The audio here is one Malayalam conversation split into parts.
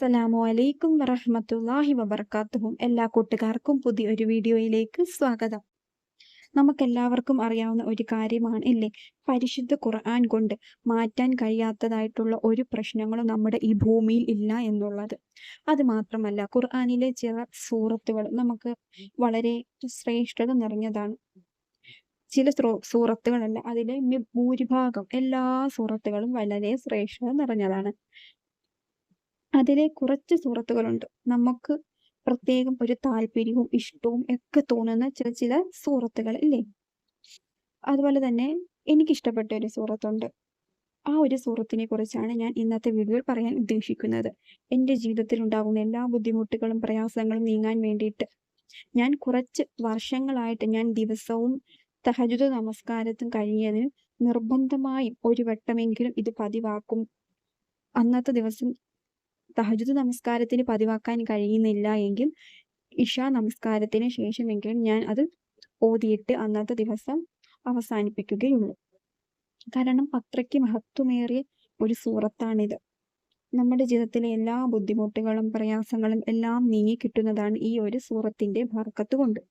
അസ്സലാമു അലൈക്കും വറഹ്മത്തുള്ളാഹി വബർക്കാത്തുഹും. എല്ലാ കൂട്ടുകാർക്കും പുതിയൊരു വീഡിയോയിലേക്ക് സ്വാഗതം. നമുക്കെല്ലാവർക്കും അറിയാവുന്ന ഒരു കാര്യമാണ് ഇല്ലേ, പരിശുദ്ധ ഖുർആൻ കൊണ്ട് മാറ്റാൻ കഴിയാത്തതായിട്ടുള്ള ഒരു പ്രശ്നങ്ങളും നമ്മുടെ ഈ ഭൂമിയിൽ ഇല്ല എന്നുള്ളത്. അത് മാത്രമല്ല, ഖുർആനിലെ ചില സൂറത്തുകൾ നമുക്ക് വളരെ ശ്രേഷ്ഠത നിറഞ്ഞതാണ്. ചില സൂറത്തുകളല്ല, അതിലെ ഭൂരിഭാഗം എല്ലാ സൂറത്തുകളും വളരെ ശ്രേഷ്ഠത നിറഞ്ഞതാണ്. അതിലെ കുറച്ച് സൂറത്തുകളുണ്ട് നമുക്ക് പ്രത്യേകം ഒരു താല്പര്യവും ഇഷ്ടവും ഒക്കെ തോന്നുന്ന ചില ചില സൂറത്തുകൾ ഇല്ലേ. അതുപോലെ തന്നെ എനിക്കിഷ്ടപ്പെട്ട ഒരു സൂറത്തുണ്ട്. ആ ഒരു സൂറത്തിനെ കുറിച്ചാണ് ഞാൻ ഇന്നത്തെ വീഡിയോയിൽ പറയാൻ ഉദ്ദേശിക്കുന്നത്. എൻ്റെ ജീവിതത്തിൽ ഉണ്ടാകുന്ന എല്ലാ ബുദ്ധിമുട്ടുകളും പ്രയാസങ്ങളും നീങ്ങാൻ വേണ്ടിയിട്ട് ഞാൻ കുറച്ച് വർഷങ്ങളായിട്ട് ഞാൻ ദിവസവും തഹജ്ജുദ് നമസ്കാരത്തും കഴിഞ്ഞതിന് നിർബന്ധമായും ഒരു വട്ടമെങ്കിലും ഇത് പതിവാക്കും. അന്നത്തെ ദിവസം തഹജ്ജുദ് നമസ്കാരത്തിന് പതിവാക്കാൻ കഴിയുന്നില്ല എങ്കിൽ ഇശാ നമസ്കാരത്തിന് ശേഷമെങ്കിലും ഞാൻ അത് ഓതിയിട്ട് അന്നത്തെ ദിവസം അവസാനിപ്പിക്കുകയുള്ളൂ. കാരണം അത്രയ്ക്ക് മഹത്വമേറിയ ഒരു സൂറത്താണിത്. നമ്മുടെ ജീവിതത്തിലെ എല്ലാ ബുദ്ധിമുട്ടുകളും പ്രയാസങ്ങളും എല്ലാം നീങ്ങി കിട്ടുന്നതാണ് ഈ ഒരു സൂറത്തിന്റെ ബർക്കത്ത് കൊണ്ട്.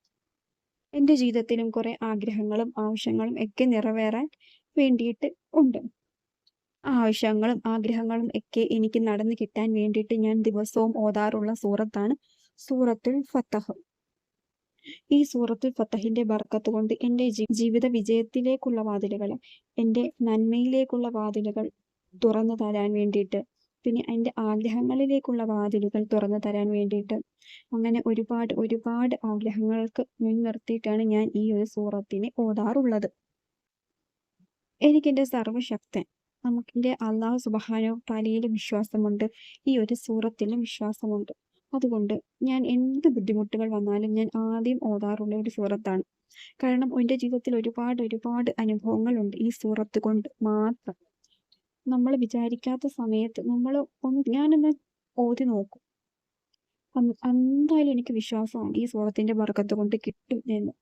എൻ്റെ ജീവിതത്തിലും കുറെ ആഗ്രഹങ്ങളും ആവശ്യങ്ങളും ഒക്കെ നിറവേറാൻ വേണ്ടിയിട്ട് ഉണ്ട്. ആവശ്യങ്ങളും ആഗ്രഹങ്ങളും ഒക്കെ എനിക്ക് നടന്നു കിട്ടാൻ വേണ്ടിയിട്ട് ഞാൻ ദിവസവും ഓതാറുള്ള സൂറത്താണ് സൂറത്തുൽ ഫത്തഹ്. ഈ സൂറത്തുൽ ഫത്തഹിന്റെ ബർക്കത്ത് കൊണ്ട് എൻ്റെ ജീവിത വിജയത്തിലേക്കുള്ള വാതിലുകൾ, എൻ്റെ നന്മയിലേക്കുള്ള വാതിലുകൾ തുറന്നു തരാൻ വേണ്ടിയിട്ട്, പിന്നെ എൻ്റെ ആഗ്രഹങ്ങളിലേക്കുള്ള വാതിലുകൾ തുറന്നു തരാൻ വേണ്ടിയിട്ട്, അങ്ങനെ ഒരുപാട് ഒരുപാട് ആഗ്രഹങ്ങൾക്ക് മുൻനിർത്തിയിട്ടാണ് ഞാൻ ഈ ഒരു സൂറത്തിനെ ഓതാറുള്ളത്. എനിക്കെൻ്റെ സർവശക്തൻ നമുക്കെൻ്റെ അള്ളാഹു സുബ്ഹാനഹു തആലയിൽ വിശ്വാസമുണ്ട്, ഈ ഒരു സൂറത്തിലും വിശ്വാസമുണ്ട്. അതുകൊണ്ട് ഞാൻ എന്ത് ബുദ്ധിമുട്ടുകൾ വന്നാലും ഞാൻ ആദ്യം ഓതാറുള്ള ഒരു സൂറത്താണ്. കാരണം എൻ്റെ ജീവിതത്തിൽ ഒരുപാട് ഒരുപാട് അനുഭവങ്ങളുണ്ട് ഈ സൂറത്ത് കൊണ്ട് മാത്രം. നമ്മൾ വിചാരിക്കാത്ത സമയത്ത് ഞാനൊന്ന് ഓതി നോക്കും. എന്തായാലും എനിക്ക് വിശ്വാസമാണ് ഈ സൂറത്തിന്റെ ബർക്കത്ത് കൊണ്ട് കിട്ടും എന്ന്.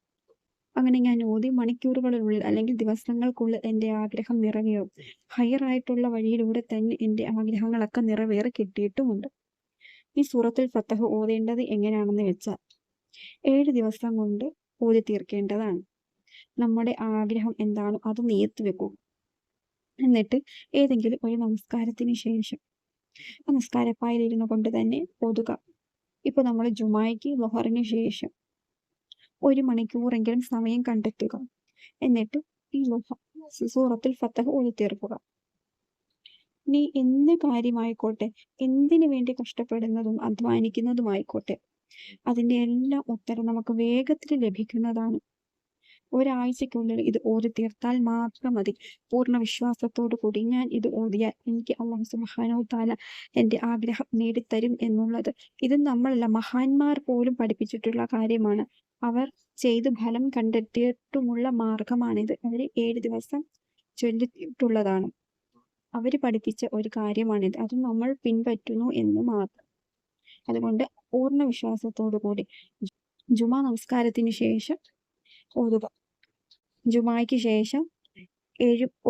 അങ്ങനെ ഞാൻ ഓതി മണിക്കൂറുകളിനുള്ളിൽ അല്ലെങ്കിൽ ദിവസങ്ങൾക്കുള്ളിൽ എൻ്റെ ആഗ്രഹം നിറവേറും. ഹൈറായിട്ടുള്ള വഴിയിലൂടെ തന്നെ എൻ്റെ ആഗ്രഹങ്ങളൊക്കെ നിറവേറി കിട്ടിയിട്ടുമുണ്ട്. ഈ സൂറത്തുൽ ഫത്തഹ് ഓതേണ്ടത് എങ്ങനെയാണെന്ന് വെച്ചാൽ 7 ദിവസം കൊണ്ട് ഓതി തീർക്കേണ്ടതാണ്. നമ്മുടെ ആഗ്രഹം എന്താണോ അത് നീയത്ത് വെക്കുക. എന്നിട്ട് ഏതെങ്കിലും ഒരു നമസ്കാരത്തിന് ശേഷം നമസ്കാരപ്പായിലിരുന്നു കൊണ്ട് തന്നെ ഓതുക. ഇപ്പൊ നമ്മൾ ജുമായ്ക്ക് ളുഹറിന് ശേഷം 1 മണിക്കൂറെങ്കിലും സമയം കണ്ടെത്തുക. എന്നിട്ട് ഈ സൂറത്തുൽ ഫത്തഹ് ഓതി തീർക്കുക. നീ എന്ത് കാര്യമായിക്കോട്ടെ, എന്തിനു വേണ്ടി കഷ്ടപ്പെടുന്നതും അധ്വാനിക്കുന്നതുമായിക്കോട്ടെ, അതിന്റെ എല്ലാം ഉത്തരം നമുക്ക് വേഗത്തിൽ ലഭിക്കുന്നതാണ്. ഒരാഴ്ചക്കുള്ളിൽ ഇത് ഓതി തീർത്താൽ മാത്രം മതി. പൂർണ്ണ വിശ്വാസത്തോടു കൂടി ഞാൻ ഇത് ഓതിയാൽ എനിക്ക് അല്ലാഹു സുബ്ഹാനഹു തആല എൻ്റെ ആഗ്രഹം നേടിത്തരും എന്നുള്ളത് ഇത് നമ്മളല്ല, മഹാന്മാർ പോലും പഠിപ്പിച്ചിട്ടുള്ള കാര്യമാണ്. അവർ ചെയ്ത് ഫലം കണ്ടെത്തിയിട്ടുമുള്ള മാർഗമാണിത്. അവർ 7 ദിവസം ചൊല്ലിയിട്ടുള്ളതാണ്. അവർ പഠിപ്പിച്ച ഒരു കാര്യമാണിത്. അത് നമ്മൾ പിൻപറ്റുന്നു എന്ന് മാത്രം. അതുകൊണ്ട് പൂർണ്ണ വിശ്വാസത്തോടു കൂടി ജുമാ നമസ്കാരത്തിന് ശേഷം ഓതുക. ജുമായ്ക്ക് ശേഷം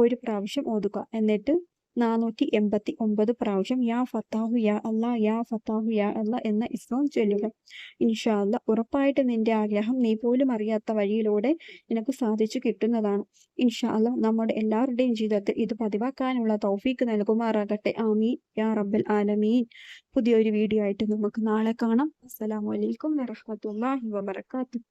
1 പ്രാവശ്യം ഓതുക. എന്നിട്ട് 489 പ്രാവശ്യം യാ ഫത്താഹു യാ അല്ലാ, യാ ഫത്താഹു യാ അല്ലാ എന്ന ഇസ്മം ചൊല്ലുക. ഇൻഷാ അല്ലാ ഉറപ്പായിട്ട് നിന്റെ ആഗ്രഹം നീ പോലും അറിയാത്ത വഴിയിലൂടെ നിനക്ക് സാധിച്ചു കിട്ടുന്നതാണ്. ഇൻഷാ അല്ലാ നമ്മുടെ എല്ലാവരുടെയും ജീവിതത്തിൽ ഇത് പതിവാക്കാനുള്ള തൗഫീക്ക് നൽകുമാറാകട്ടെ. ആമീൻ യാ റബ്ബൽ ആലമീൻ. പുതിയൊരു വീഡിയോ ആയിട്ട് നമുക്ക് നാളെ കാണാം. അസ്സലാമു അലൈക്കും വറഹ്മത്തുള്ളാഹി വബറകാതുഹു.